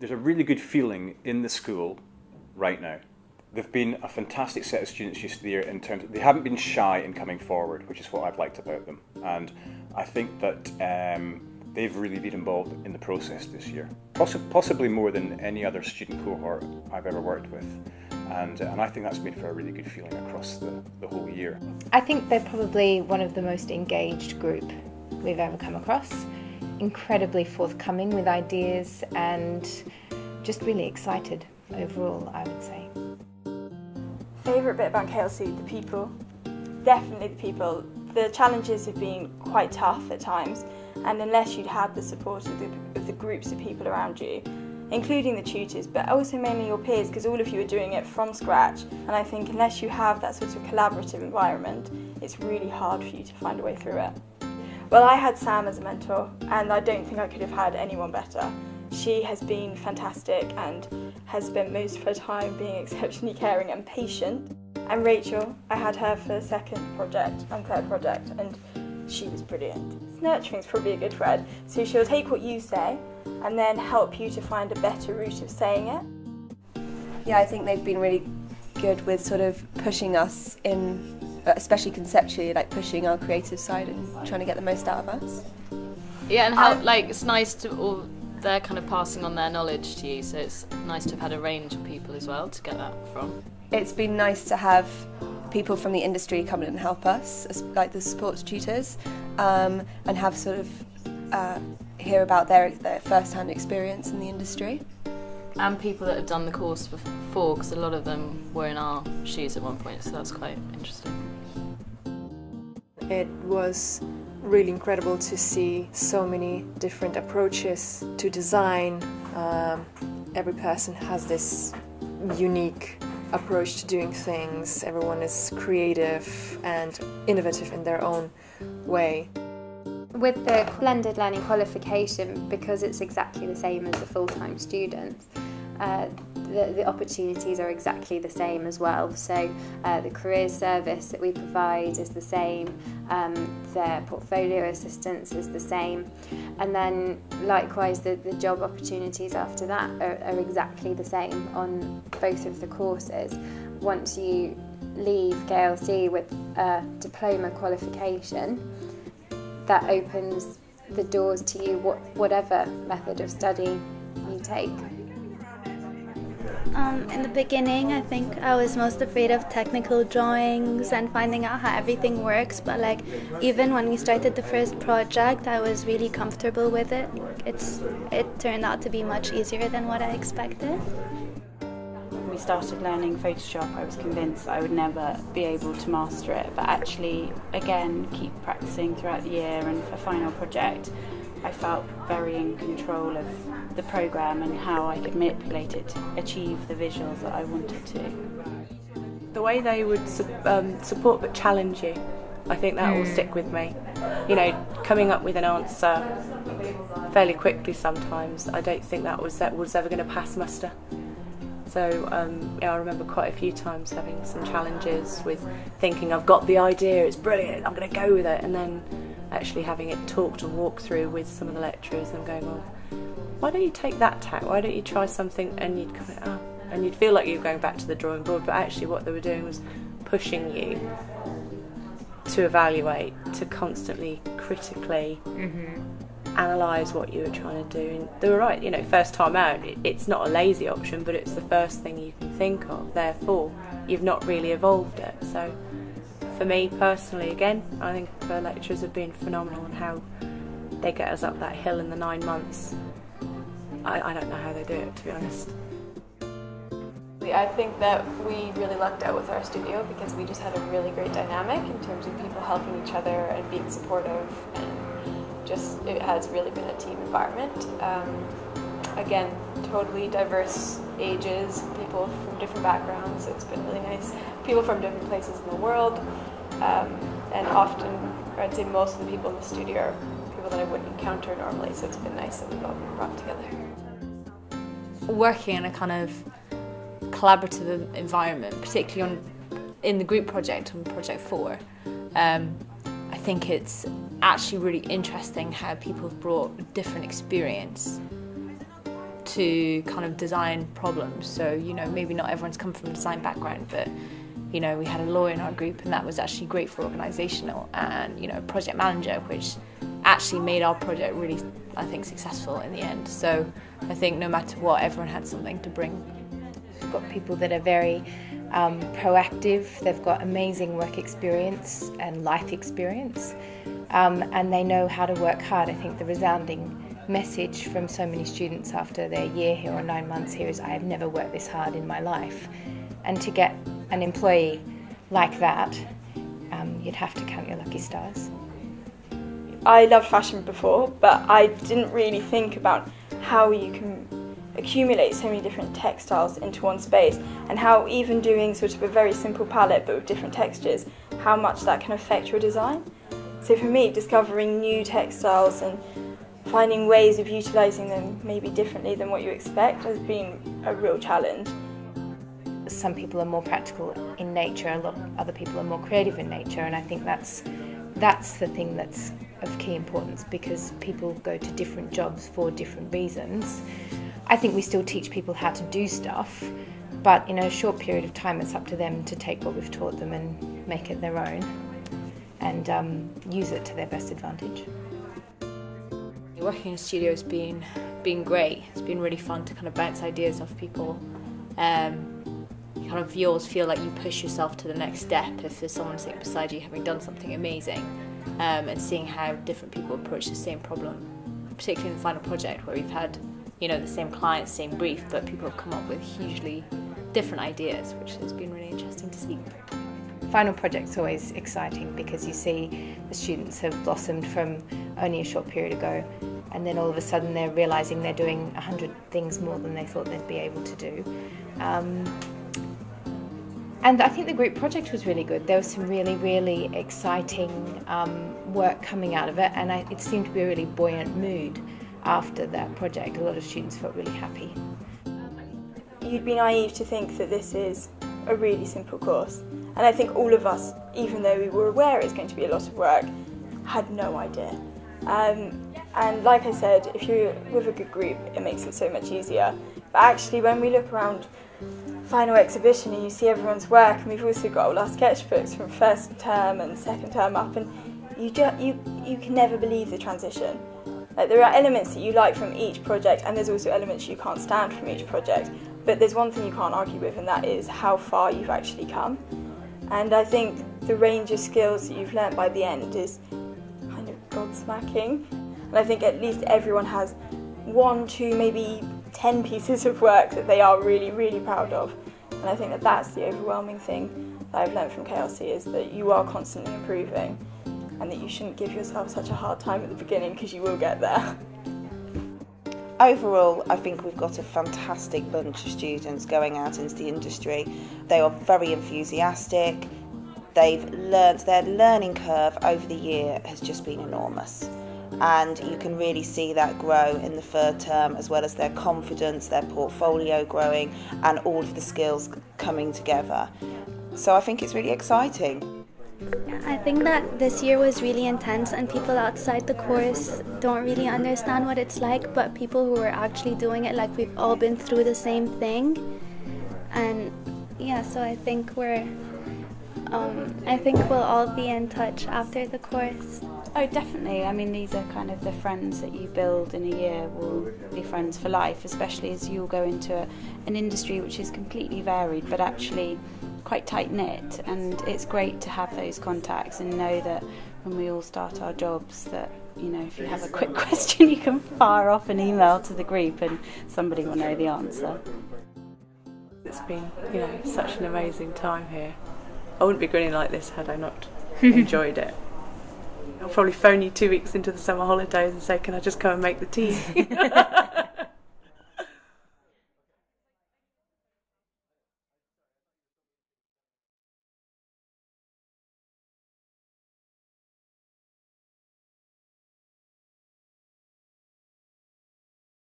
there's a really good feeling in the school right now. They've been a fantastic set of students used to the year in terms of, they haven't been shy in coming forward, which is what I've liked about them. And I think that they've really been involved in the process this year, possibly more than any other student cohort I've ever worked with. And I think that's made for a really good feeling across the whole year. I think they're probably one of the most engaged group we've ever come across. Incredibly forthcoming with ideas and just really excited overall, I would say. Favourite bit about KLC, the people. Definitely the people. The challenges have been quite tough at times, and unless you'd had the support of the groups of people around you, including the tutors, but also mainly your peers, because all of you are doing it from scratch, and I think unless you have that sort of collaborative environment, it's really hard for you to find a way through it. Well, I had Sam as a mentor, and I don't think I could have had anyone better. She has been fantastic and has spent most of her time being exceptionally caring and patient. And Rachel, I had her for the second project and third project, and she was brilliant. Nurturing is probably a good word. So she'll take what you say and then help you to find a better route of saying it. Yeah, I think they've been really good with sort of pushing us in, especially conceptually, like pushing our creative side and trying to get the most out of us. Yeah, and how like it's nice to all. They're kind of passing on their knowledge to you, so it's nice to have had a range of people as well to get that from. It's been nice to have people from the industry come in and help us, like the sports tutors, and have sort of hear about their first-hand experience in the industry. And people that have done the course before, because a lot of them were in our shoes at one point, so that's quite interesting. It was really incredible to see so many different approaches to design. Every person has this unique approach to doing things. Everyone is creative and innovative in their own way. With the blended learning qualification, because it's exactly the same as the full-time students, the opportunities are exactly the same as well. So the careers service that we provide is the same, their portfolio assistance is the same, and then likewise the job opportunities after that are exactly the same on both of the courses. Once you leave KLC with a diploma qualification, that opens the doors to you whatever method of study you take. In the beginning, I think I was most afraid of technical drawings and finding out how everything works, but like even when we started the first project, I was really comfortable with it. It turned out to be much easier than what I expected. When we started learning Photoshop, I was convinced I would never be able to master it, but actually, again, keep practicing throughout the year, and for final project, I felt very in control of the programme and how I could manipulate it to achieve the visuals that I wanted to. The way they would support but challenge you, I think that will stick with me. You know, coming up with an answer fairly quickly sometimes, I don't think that was ever going to pass muster. So yeah, I remember quite a few times having some challenges with thinking I've got the idea, it's brilliant, I'm going to go with it, and then actually having it talked and walked through with some of the lecturers and going, well, why don't you take that tack, why don't you try something, and you'd come and you'd feel like you were going back to the drawing board, but actually what they were doing was pushing you to evaluate, to constantly critically analyse what you were trying to do. And they were right, you know, first time out, it's not a lazy option, but it's the first thing you can think of, therefore you've not really evolved it. So for me personally, again, I think the lecturers have been phenomenal in how they get us up that hill in the 9 months. I don't know how they do it, to be honest. I think that we really lucked out with our studio because we just had a really great dynamic in terms of people helping each other and being supportive, and just it has really been a team environment. Again, totally diverse ages, people from different backgrounds, so it's been really nice. People from different places in the world, and often, or I'd say most of the people in the studio are people that I wouldn't encounter normally, so it's been nice that we've all been brought together. Working in a kind of collaborative environment, particularly in the group project on Project 4, I think it's actually really interesting how people have brought different experience to kind of design problems. So, you know, maybe not everyone's come from a design background, but, you know, we had a lawyer in our group, and that was actually great for organisational, and, you know, a project manager, which actually made our project really, I think, successful in the end. So I think no matter what, everyone had something to bring. We've got people that are very proactive, they've got amazing work experience and life experience, and they know how to work hard. I think the resounding message from so many students after their year here or 9 months here is, I have never worked this hard in my life. And to get an employee like that, you'd have to count your lucky stars. I loved fashion before, but I didn't really think about how you can accumulate so many different textiles into one space, and how even doing sort of a very simple palette but with different textures, how much that can affect your design. So for me, discovering new textiles and finding ways of utilising them maybe differently than what you expect has been a real challenge. Some people are more practical in nature, a lot of other people are more creative in nature, and I think that's the thing that's of key importance, because people go to different jobs for different reasons. I think we still teach people how to do stuff, but in a short period of time it's up to them to take what we've taught them and make it their own, and use it to their best advantage. Working in a studio has been great. It's been really fun to kind of bounce ideas off people. You always feel like you push yourself to the next step if there's someone sitting beside you having done something amazing, and seeing how different people approach the same problem, particularly in the final project where we've had, you know, the same client, same brief, but people have come up with hugely different ideas, which has been really interesting to see. Final project's always exciting because you see the students have blossomed from only a short period ago, and then all of a sudden they're realising they're doing 100 things more than they thought they'd be able to do. And I think the group project was really good. There was some really, really exciting work coming out of it, and it seemed to be a really buoyant mood after that project. A lot of students felt really happy. You'd be naive to think that this is a really simple course, and I think all of us, even though we were aware it's going to be a lot of work, had no idea. And like I said, if you're with a good group, it makes it so much easier. But actually, when we look around final exhibition and you see everyone's work, and we've also got all our sketchbooks from first term and second term up, and you can never believe the transition. Like, there are elements that you like from each project, and there's also elements you can't stand from each project, but there's one thing you can't argue with, and that is how far you've actually come. And I think the range of skills that you've learnt by the end is kind of gobsmacking. And I think at least everyone has 1, 2, maybe 10 pieces of work that they are really, really proud of. And I think that that's the overwhelming thing that I've learned from KLC, is that you are constantly improving, and that you shouldn't give yourself such a hard time at the beginning, because you will get there. Overall, I think we've got a fantastic bunch of students going out into the industry. They are very enthusiastic. They've learned, their learning curve over the year has just been enormous. And you can really see that grow in the third term, as well as their confidence, their portfolio growing, and all of the skills coming together. So I think it's really exciting. I think that this year was really intense, and people outside the course don't really understand what it's like, but people who are actually doing it, like, we've all been through the same thing. And yeah, so I think we'll all be in touch after the course. Oh, definitely. I mean, these are kind of the friends that you build in a year will be friends for life, especially as you'll go into an industry which is completely varied, but actually quite tight-knit. And it's great to have those contacts and know that when we all start our jobs that, you know, if you have a quick question, you can fire off an email to the group and somebody will know the answer. It's been, you know, such an amazing time here. I wouldn't be grinning like this had I not enjoyed it. I'll probably phone you 2 weeks into the summer holidays and say, can I just come and make the tea?